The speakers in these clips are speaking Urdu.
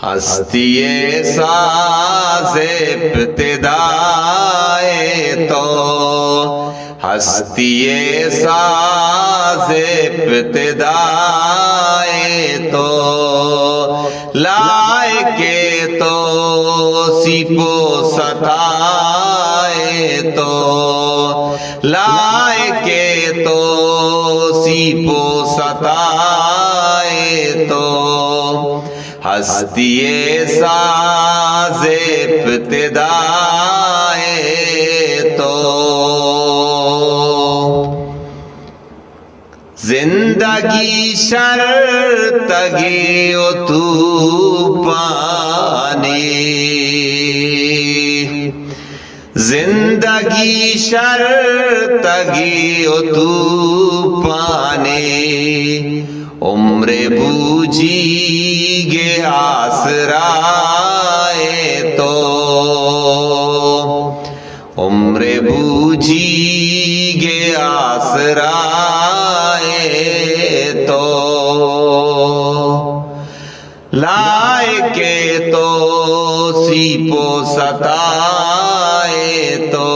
ہستی ساز ابتدائے تو، ہستی ساز ابتدائے تو، لائے کے تو سیپو ستائے تو، لائے کے تو سیپو ستائے تو، ہستی ساز ابتدائے تو، زندگی شرطگی و طوفانی، زندگی شرطگی و طوفانی، عمر بوجھی گے آسرائے تو، عمر بوجھی گے آسرائے تو، لائے کے تو سیپو ستائے تو،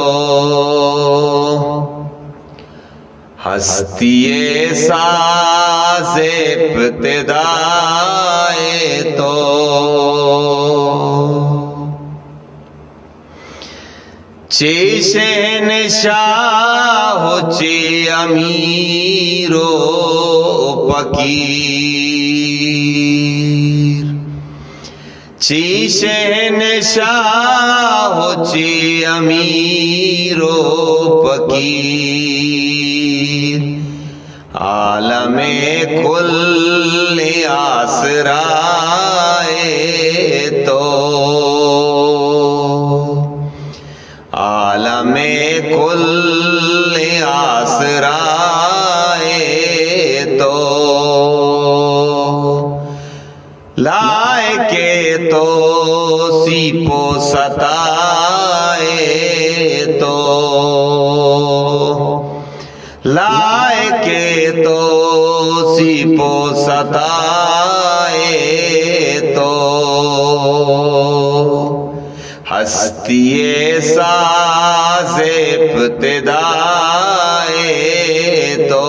ہستی ساز ابتدائے تو، چے شہنشاہ چے امیر و فقیر، چے شہنشاہ چے امیر و فقیر، عالم کل آسرائے تو، عالم کل آسرائے تو، لائے کے تو سیپو ستائے تو، لائے کے تو سیپو ستائے تو، ہستی ساز ابتدائے تو،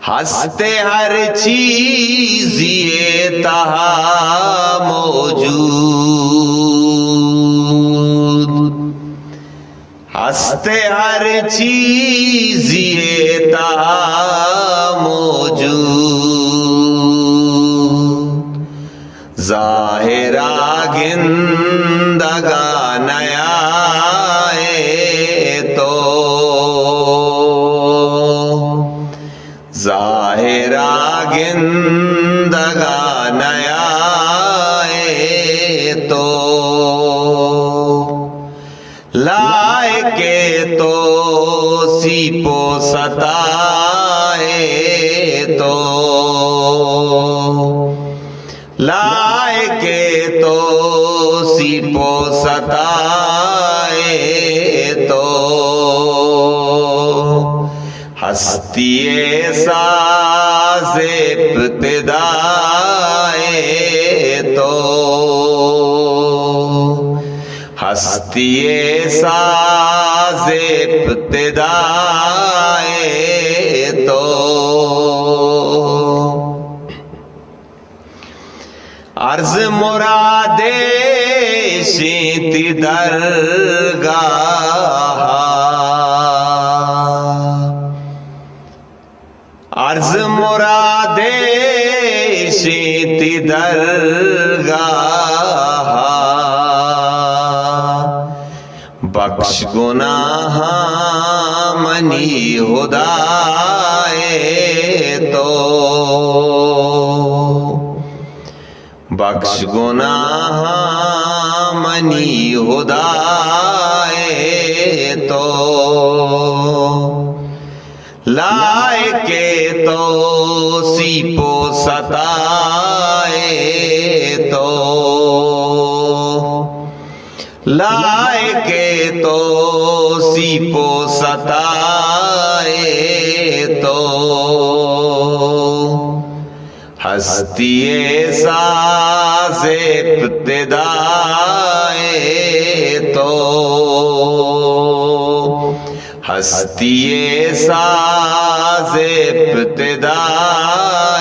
ہستے ہر چیز یہ تہا موجود، ہستے ہر چیز یہ تہا موجود، ظاہرہ گندگان آئے تو، ظاہرہ گندگان آئے تو، لائے کے تو سیپو ستائے تو، لائے کے تو سیپو ستائے تو، ہستی ساز ابتدائے تو، ہستی ساز ابتدائے تو، عرض مراد شیت درگاہ، عرض مراد شیت درگاہ، بخش گناہ منی ہدایے تو، بخش گناہ منی ہدایے تو، لائے کے تو سیپو ستائے تو، لائے کے تو سیپو ستائے تو، ہستی ساز ابتدائے تو ہستی ساز ابتدائے